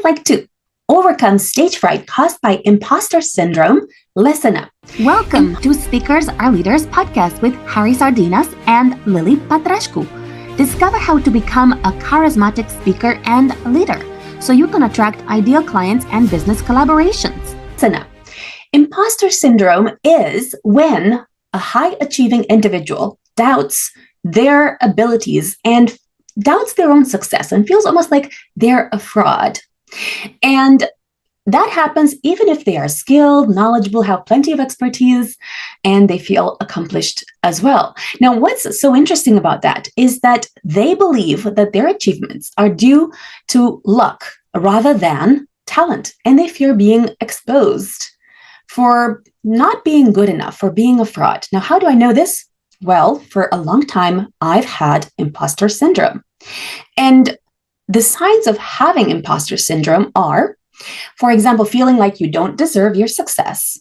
like to overcome stage fright caused by imposter syndrome, listen up. Welcome to Speakers Are Leaders podcast with Harry Sardinas and Lily Patrascu. Discover how to become a charismatic speaker and leader so you can attract ideal clients and business collaborations. Listen up. Imposter syndrome is when a high-achieving individual doubts their abilities and doubts their own success and feels almost like they're a fraud. And that happens even if they are skilled, knowledgeable, have plenty of expertise, and they feel accomplished as well. Now, what's so interesting about that is that they believe that their achievements are due to luck rather than talent, and they fear being exposed for not being good enough, for being a fraud. Now, how do I know this? Well, for a long time, I've had imposter syndrome. And the signs of having imposter syndrome are, for example, feeling like you don't deserve your success,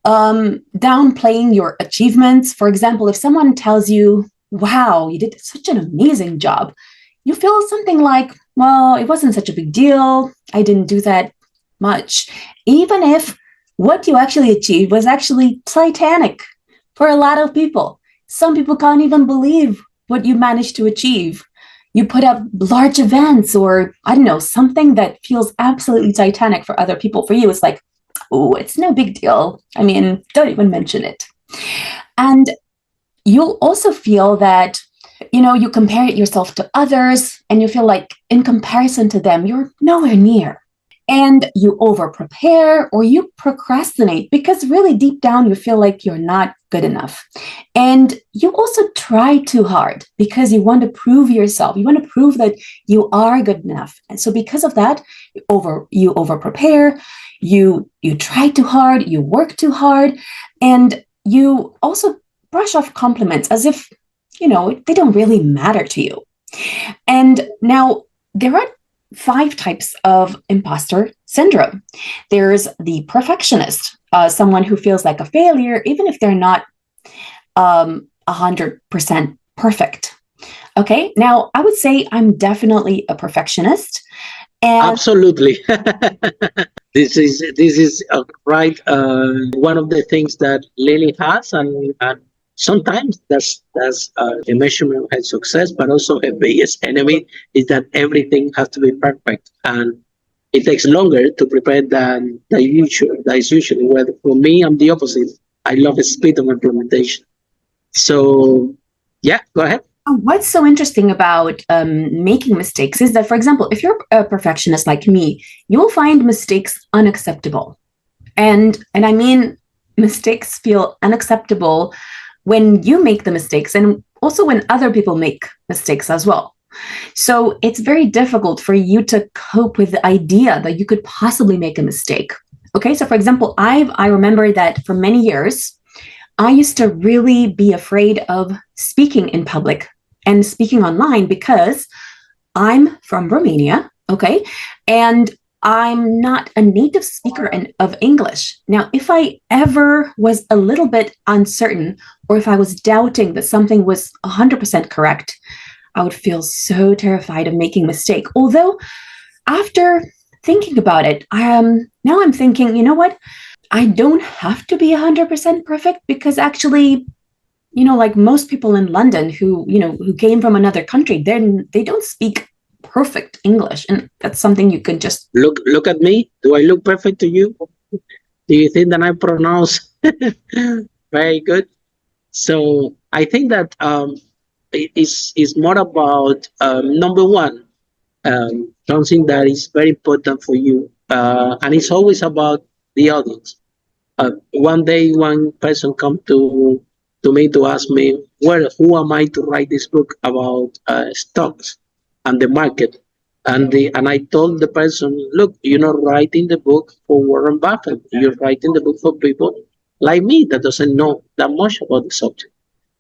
downplaying your achievements. For example, if someone tells you, wow, you did such an amazing job, you feel something like, well, it wasn't such a big deal. I didn't do that much. Even if what you actually achieved was actually titanic for a lot of people. Some people can't even believe what you managed to achieve. You put up large events or, I don't know, something that feels absolutely titanic for other people. For you, it's like, oh, it's no big deal. I mean, don't even mention it. And you'll also feel that, you compare yourself to others and you feel like in comparison to them, you're nowhere near. And you over-prepare or you procrastinate because really deep down you feel like you're not good enough. And you also try too hard because you want to prove yourself. You want to prove that you are good enough. And so because of that, you over-prepare, you try too hard, you work too hard, and you also brush off compliments as if, they don't really matter to you. And now there are 5 types of imposter syndrome. There's the perfectionist, someone who feels like a failure, even if they're not 100% perfect. Okay, now I would say I'm definitely a perfectionist. And absolutely, this is right. One of the things that Lily has, and sometimes that's a measurement of her success, but also her biggest enemy is that everything has to be perfect, and it takes longer to prepare than usual. That is usually where, for me, I'm the opposite. I love the speed of implementation. So, yeah, go ahead. What's so interesting about making mistakes is that, for example, if you're a perfectionist like me, you will find mistakes unacceptable. And I mean, mistakes feel unacceptable when you make the mistakes and also when other people make mistakes as well. So it's very difficult for you to cope with the idea that you could possibly make a mistake. Okay, so for example, I remember that for many years, I used to really be afraid of speaking in public and speaking online because I'm from Romania, okay, and I'm not a native speaker of English. Now, if I ever was a little bit uncertain or if I was doubting that something was 100% correct, I would feel so terrified of making a mistake. Although after thinking about it, now I'm thinking, you know what? I don't have to be 100% perfect because actually, like most people in London who came from another country, they don't speak perfect English, and that's something you can just look at me. Do I look perfect to you? Do you think that I pronounce very good? So I think that it's more about number one, something that is very important for you, and it's always about the audience. One day, one person come to me to ask me, well, who am I to write this book about stocks and the market? And I told the person, look, you're not writing the book for Warren Buffett. You're writing the book for people like me that doesn't know that much about the subject.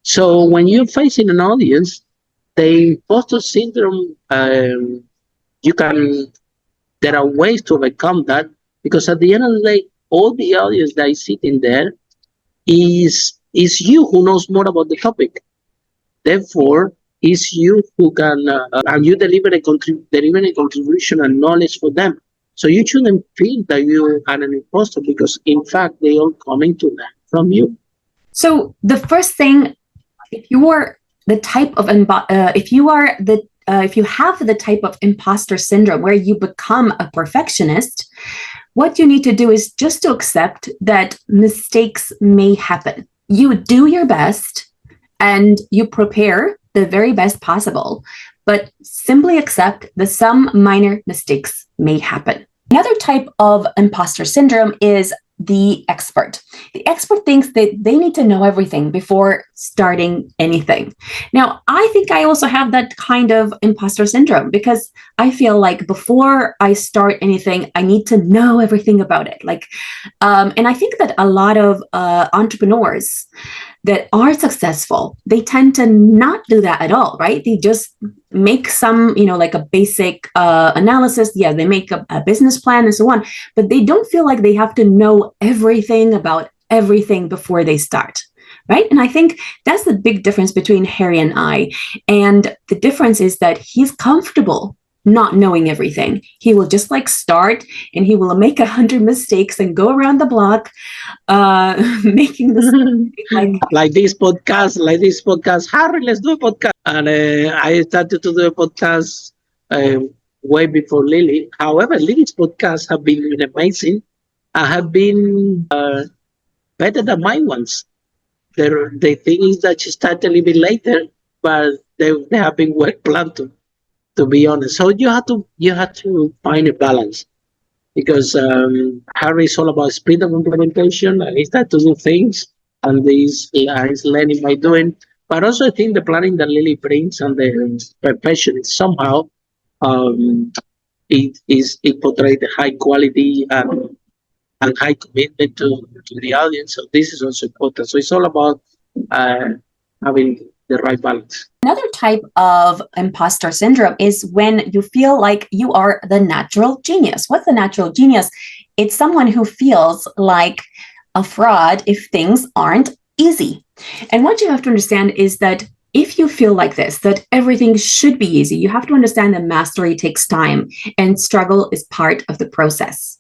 So when you're facing an audience, the imposter syndrome, there are ways to overcome that, because at the end of the day, all the audience that is sitting there is you who knows more about the topic. Therefore, it's you who can, and you deliver a contribution and knowledge for them. So you shouldn't feel that you are an imposter because, in fact, they all coming to learn from you. So the first thing, if you are the type of if you have the type of imposter syndrome where you become a perfectionist, what you need to do is just to accept that mistakes may happen. You do your best and you prepare the very best possible, but simply accept that some minor mistakes may happen. Another type of imposter syndrome is the expert. The expert thinks that they need to know everything before starting anything. Now, I think I also have that kind of imposter syndrome because I feel like before I start anything, I need to know everything about it. And I think that a lot of entrepreneurs that are successful, they tend to not do that at all, right? They just make some, like a basic analysis. Yeah, they make a business plan and so on, but they don't feel like they have to know everything about everything before they start, right? And I think that's the big difference between Harry and I. And the difference is that he's comfortable not knowing everything. He will just start and he will make 100 mistakes and go around the block making this like this podcast. Harry, let's do a podcast. And I started to do a podcast way before Lily. However, Lily's podcasts have been amazing. I have been better than my ones. The thing is that she started a little bit later, but they have been well planned to be honest. So you have to find a balance because Harry is all about speed of implementation and he starts to do things and he's learning by doing. But also I think the planning that Lily brings and the perfectionist somehow it portrays the high quality and high commitment to the audience. So this is also important. So it's all about having the right balance. Another type of imposter syndrome is when you feel like you are the natural genius. What's the natural genius? It's someone who feels like a fraud if things aren't easy. And what you have to understand is that if you feel like this, that everything should be easy, you have to understand that mastery takes time and struggle is part of the process.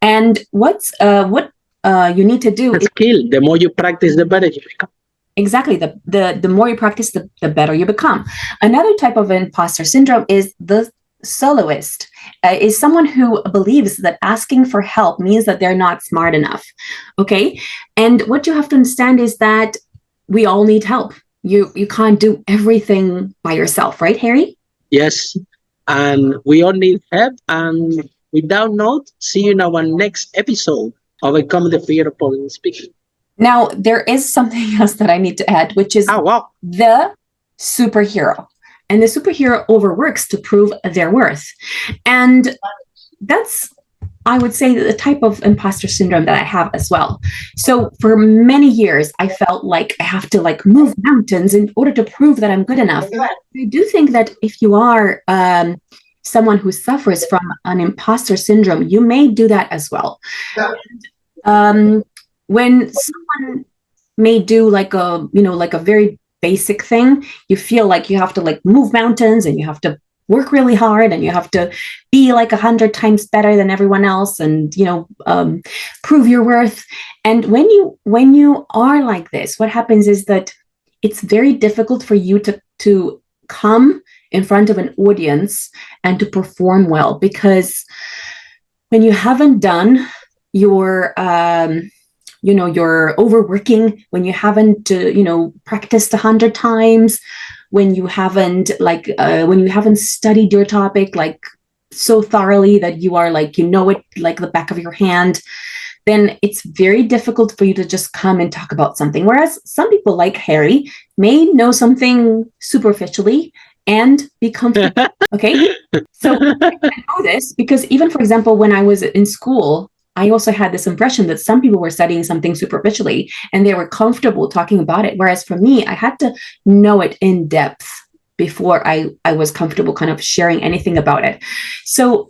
And what you need to do is skill. The more you practice, the better you become. Exactly. The more you practice, the better you become. Another type of imposter syndrome is the soloist, is someone who believes that asking for help means that they're not smart enough. Okay. And what you have to understand is that we all need help. You can't do everything by yourself, right, Harry? Yes. And we all need help. And without note, see you in our next episode of Overcome the Fear of Public Speaking. Now, there is something else that I need to add, which is the superhero. And the superhero overworks to prove their worth. And that's, I would say, the type of imposter syndrome that I have as well. So for many years, I felt like I have to move mountains in order to prove that I'm good enough. I do think that if you are someone who suffers from an imposter syndrome, you may do that as well. When someone may do a very basic thing, you feel like you have to move mountains and you have to work really hard and you have to be 100 times better than everyone else and prove your worth. And when you are like this, what happens is that it's very difficult for you to come in front of an audience and to perform well, because when you haven't done your you're overworking, when you haven't practiced 100 times, when you haven't studied your topic so thoroughly that you are it the back of your hand, then it's very difficult for you to just come and talk about something. Whereas some people like Harry may know something superficially and be comfortable. Okay, so I know this because even, for example, when I was in school, I also had this impression that some people were studying something superficially and they were comfortable talking about it. Whereas for me, I had to know it in depth before I was comfortable kind of sharing anything about it. So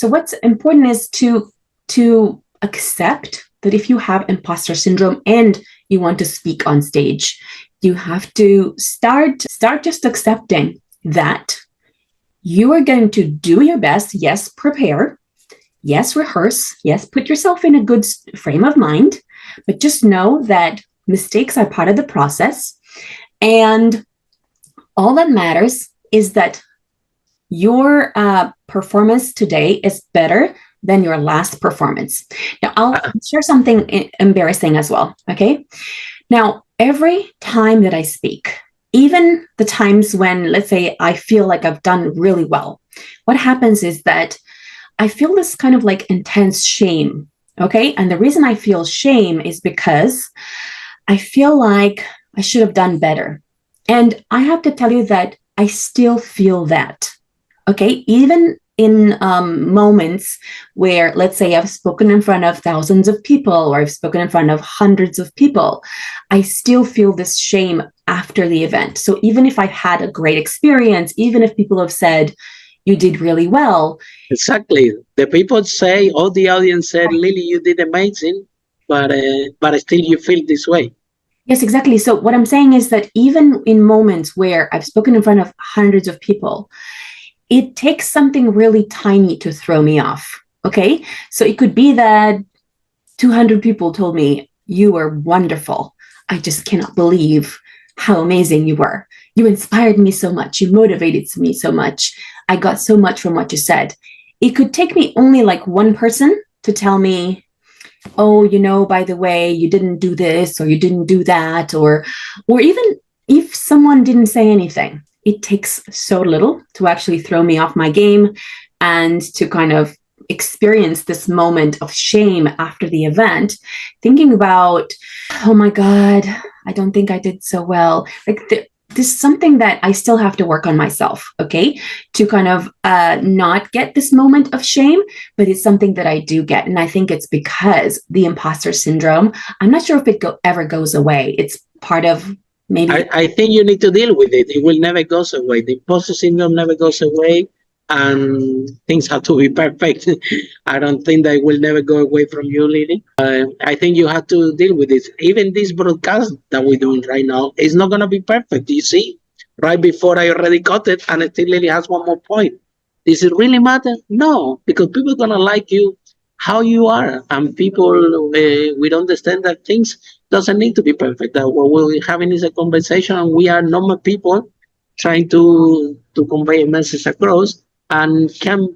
what's important is to accept that if you have imposter syndrome and you want to speak on stage, you have to start just accepting that you are going to do your best. Yes, prepare. Yes, rehearse. Yes, put yourself in a good frame of mind, but just know that mistakes are part of the process. And all that matters is that your performance today is better than your last performance. Now, I'll share something embarrassing as well. Okay. Now, every time that I speak, even the times when, let's say, I feel like I've done really well, what happens is that I feel this kind of like intense shame. Okay. And the reason I feel shame is because I feel like I should have done better. And I have to tell you that I still feel that. Okay. Even in moments where, let's say, I've spoken in front of thousands of people or I've spoken in front of hundreds of people, I still feel this shame after the event. So even if I've had a great experience, even if people have said, you did really well. Exactly. The people say, all the audience said, Lily, you did amazing, but still you feel this way. Yes, exactly. So what I'm saying is that even in moments where I've spoken in front of hundreds of people, it takes something really tiny to throw me off. Okay. So it could be that 200 people told me, you were wonderful. I just cannot believe how amazing you were. You inspired me so much. You motivated me so much. I got so much from what you said. It could take me only like one person to tell me, oh, by the way, you didn't do this or you didn't do that, or even if someone didn't say anything, it takes so little to actually throw me off my game and to kind of experience this moment of shame after the event, thinking about, oh my God, I don't think I did so well. Like this is something that I still have to work on myself, okay, to kind of not get this moment of shame, but it's something that I do get. And I think it's because the imposter syndrome, I'm not sure if it ever goes away. It's part of maybe. I think you need to deal with it. It will never go away. The imposter syndrome never goes away, and things have to be perfect. I don't think that it will never go away from you, Lily. I think you have to deal with it. Even this broadcast that we're doing right now is not going to be perfect. You see, right before I already got it, and still Lily has one more point. Does it really matter? No, because people are going to like you how you are, and people will understand that things doesn't need to be perfect. That what we're having is a conversation, and we are normal people trying to convey a message across. And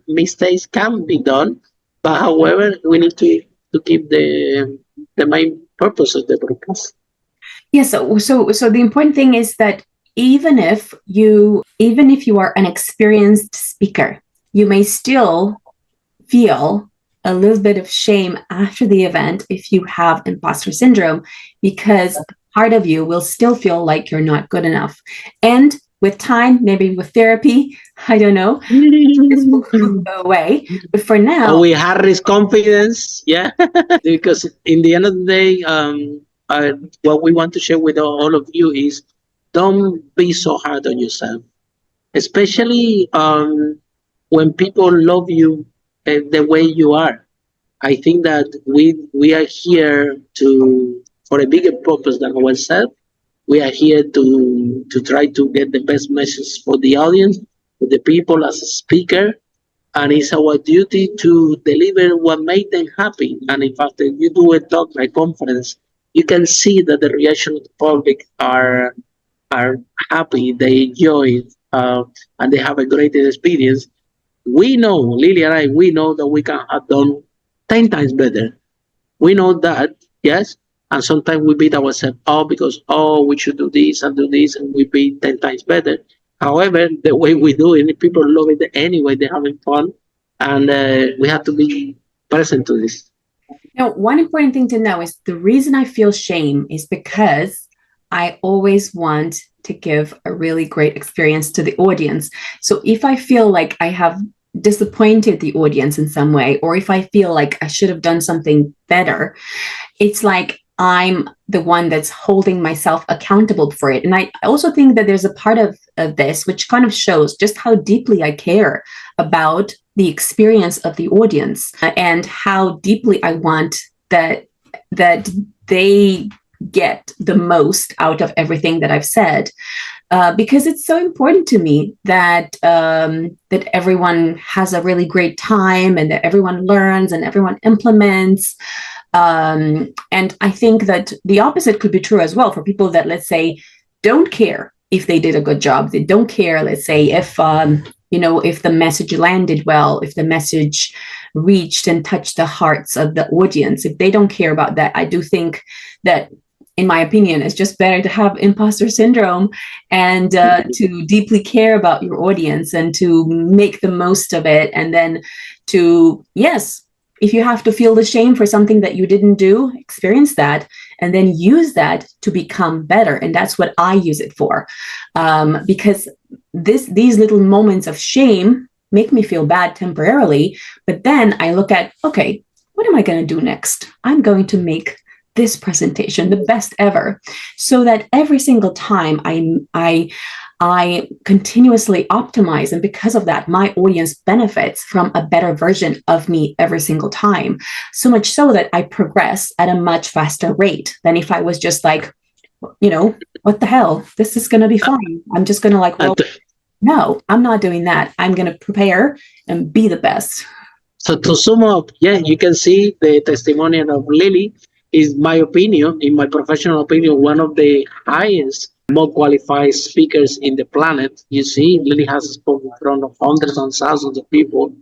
mistakes can be done, but however, we need to keep the main purpose of the broadcast. Yeah. So the important thing is that even if you are an experienced speaker, you may still feel a little bit of shame after the event if you have imposter syndrome, because part of you will still feel like you're not good enough. And with time, maybe with therapy, I don't know, this will go away. But for now, we harness confidence, yeah, because in the end of the day, what we want to share with all of you is don't be so hard on yourself, especially when people love you the way you are. I think that we are here to for a bigger purpose than ourselves. We are here to try to get the best message for the audience, for the people as a speaker, and it's our duty to deliver what made them happy. And in fact, if you do a talk like conference, you can see that the reaction of the public are happy, they enjoy it, and they have a great experience. We know, Lily and I, we know that we can have done 10 times better. We know that, yes, and sometimes we beat ourselves up because, oh, we should do this, and we be 10 times better. However, the way we do it, people love it anyway, they're having fun, and we have to be present to this. Now, one important thing to know is the reason I feel shame is because I always want to give a really great experience to the audience. So if I feel like I have disappointed the audience in some way, or if I feel like I should have done something better, it's like I'm the one that's holding myself accountable for it. And I also think that there's a part of this which kind of shows just how deeply I care about the experience of the audience and how deeply I want that they get the most out of everything that I've said. because it's so important to me that that everyone has a really great time and that everyone learns and everyone implements. And I think that the opposite could be true as well for people that, let's say, don't care if they did a good job. They don't care, let's say, if if the message landed well, if the message reached and touched the hearts of the audience. If they don't care about that, I do think that, in my opinion, it's just better to have imposter syndrome and to deeply care about your audience and to make the most of it. And then to, yes, if you have to feel the shame for something that you didn't do, experience that and then use that to become better. And that's what I use it for. Because these little moments of shame make me feel bad temporarily. But then I look at, okay, what am I going to do next? I'm going to make this presentation the best ever, so that every single time I continuously optimize, and because of that, my audience benefits from a better version of me every single time. So much so that I progress at a much faster rate than if I was just like, what the hell? This is going to be fine. I'm just going to like, well, no, I'm not doing that. I'm going to prepare and be the best. So to sum up, yeah, you can see the testimonial of Lily is, my opinion, in my professional opinion, one of the highest, more qualified speakers in the planet. You see, Lily has spoken in front of hundreds and thousands of people,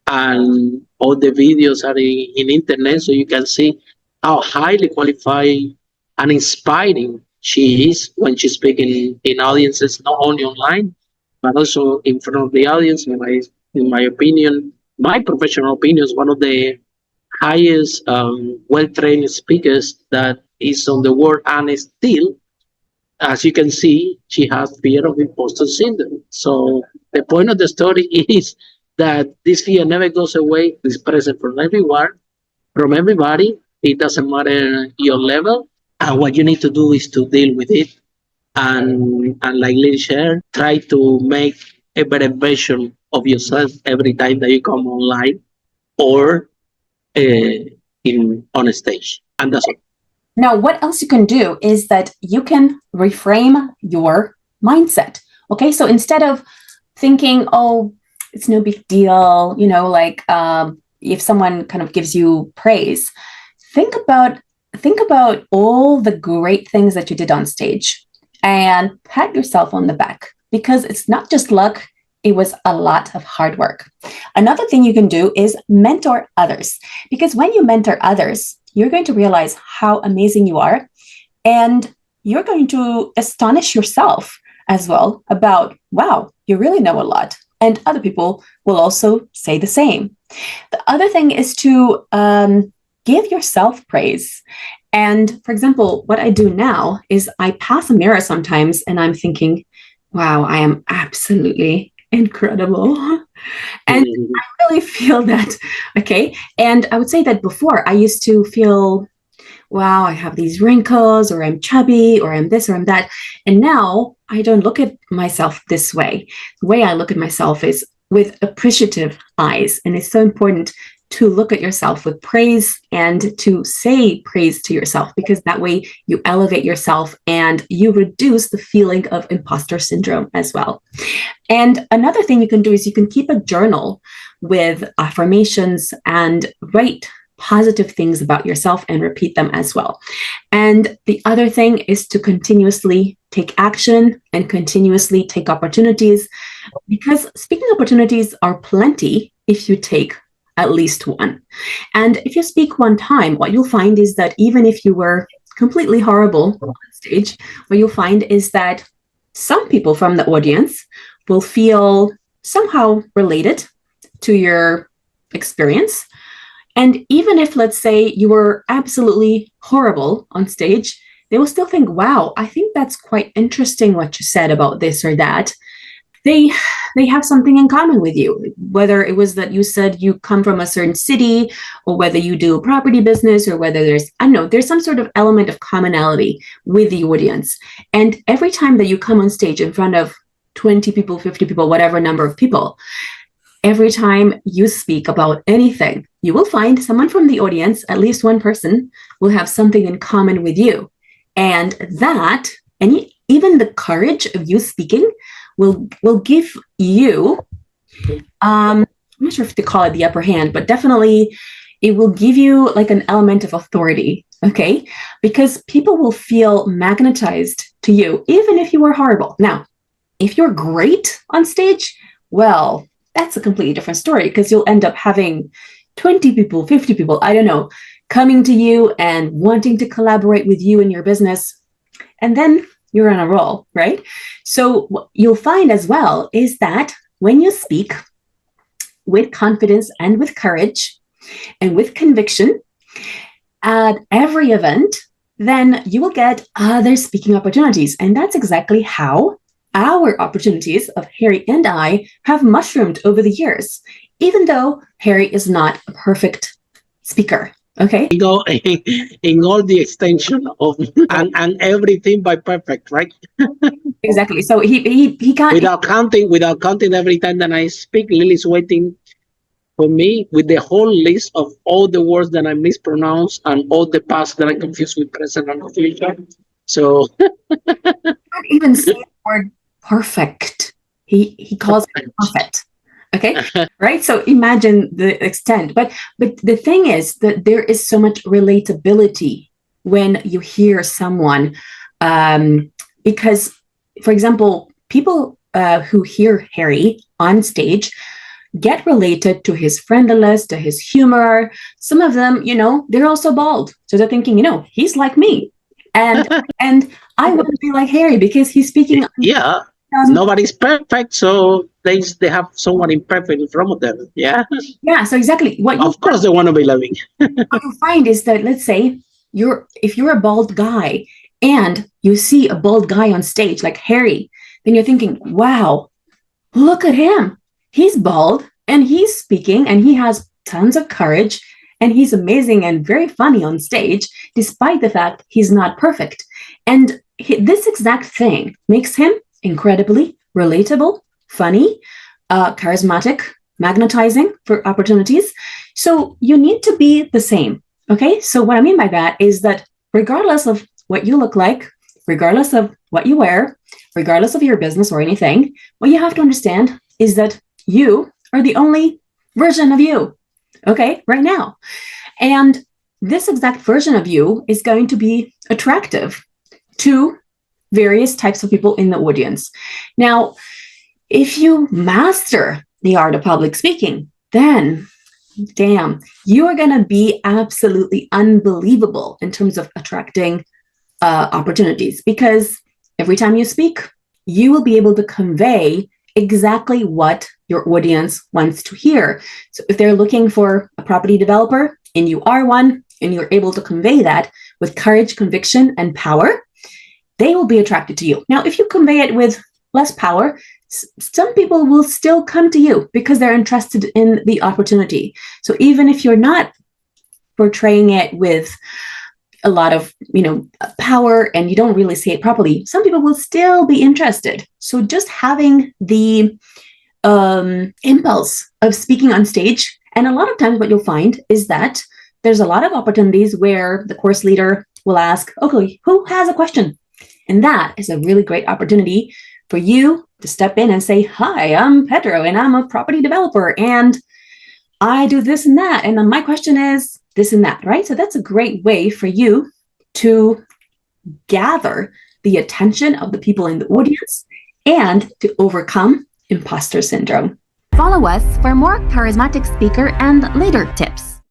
and all the videos are in internet, so you can see how highly qualified and inspiring she is when she's speaking in audiences, not only online, but also in front of the audience. In my opinion, my professional opinion, is one of the highest well-trained speakers that is on the world, and still, as you can see, she has fear of imposter syndrome. So the point of the story is that this fear never goes away. It's present from everyone, from everybody. It doesn't matter your level, and what you need to do is to deal with it, and like Lynn shared, try to make a better version of yourself every time that you come online or on a stage. And that's all. Now, what else you can do is that you can reframe your mindset. Okay, so instead of thinking, oh, it's no big deal, if someone kind of gives you praise, think about all the great things that you did on stage and pat yourself on the back, because it's not just luck. It was a lot of hard work. Another thing you can do is mentor others, because when you mentor others, you're going to realize how amazing you are, and you're going to astonish yourself as well about, wow, you really know a lot. And other people will also say the same. The other thing is to give yourself praise. And for example, what I do now is I pass a mirror sometimes and I'm thinking, wow, I am absolutely incredible. And I really feel that. Okay. And I would say that before I used to feel, wow, I have these wrinkles, or I'm chubby, or I'm this, or I'm that. And now I don't look at myself this way. The way I look at myself is with appreciative eyes. And it's so important to look at yourself with praise and to say praise to yourself, because that way you elevate yourself and you reduce the feeling of imposter syndrome as well. And another thing you can do is you can keep a journal with affirmations and write positive things about yourself and repeat them as well. And the other thing is to continuously take action and continuously take opportunities, because speaking opportunities are plenty if you take at least one. And if you speak one time, what you'll find is that even if you were completely horrible on stage, what you'll find is that some people from the audience will feel somehow related to your experience. And even if, let's say, you were absolutely horrible on stage, they will still think, wow, I think that's quite interesting what you said about this or that. They have something in common with you, whether it was that you said you come from a certain city, or whether you do a property business, or whether there's some sort of element of commonality with the audience. And every time that you come on stage in front of 20 people, 50 people, whatever number of people, every time you speak about anything, you will find someone from the audience, at least one person, will have something in common with you. And that, even the courage of you speaking will give you, I'm not sure if to call it the upper hand, but definitely it will give you like an element of authority, okay? Because people will feel magnetized to you, even if you were horrible. Now, if you're great on stage, well, that's a completely different story, because you'll end up having 20 people, 50 people, I don't know, coming to you and wanting to collaborate with you in your business. And then you're on a roll, right? So what you'll find as well is that when you speak with confidence and with courage and with conviction at every event, then you will get other speaking opportunities. And that's exactly how our opportunities of Harry and I have mushroomed over the years, even though Harry is not a perfect speaker. Okay. In all the extension of and everything by perfect, right? Exactly. So he can't, without counting every time that I speak, Lily's waiting for me with the whole list of all the words that I mispronounce and all the past that I confuse with present and future. So can't even say the word perfect. He calls it perfect. Okay. Right. So imagine the extent. But the thing is that there is so much relatability when you hear someone, because, for example, people who hear Harry on stage get related to his friendliness, to his humor. Some of them, they're also bald. So they're thinking, he's like me. And I want to be like Harry because he's speaking. Yeah. Nobody's perfect, so they have someone imperfect in front of them. Yeah. Yeah. So exactly Of course they want to be loving. What you find is that, let's say if you're a bald guy and you see a bald guy on stage like Harry, then you're thinking, wow, look at him. He's bald and he's speaking and he has tons of courage and he's amazing and very funny on stage, despite the fact he's not perfect. And this exact thing makes him incredibly relatable, funny, charismatic, magnetizing for opportunities. So you need to be the same. Okay. So what I mean by that is that regardless of what you look like, regardless of what you wear, regardless of your business or anything, what you have to understand is that you are the only version of you. Okay. Right now. And this exact version of you is going to be attractive to various types of people in the audience. Now, if you master the art of public speaking, then damn, you are going to be absolutely unbelievable in terms of attracting opportunities, because every time you speak, you will be able to convey exactly what your audience wants to hear. So if they're looking for a property developer and you are one and you're able to convey that with courage, conviction, and power, they will be attracted to you. Now, if you convey it with less power, some people will still come to you because they're interested in the opportunity. So even if you're not portraying it with a lot of, power and you don't really say it properly, some people will still be interested. So just having the impulse of speaking on stage, and a lot of times what you'll find is that there's a lot of opportunities where the course leader will ask, okay, who has a question? And that is a really great opportunity for you to step in and say, hi, I'm Pedro and I'm a property developer and I do this and that. And my question is this and that, right? So that's a great way for you to gather the attention of the people in the audience and to overcome imposter syndrome. Follow us for more charismatic speaker and leader tips.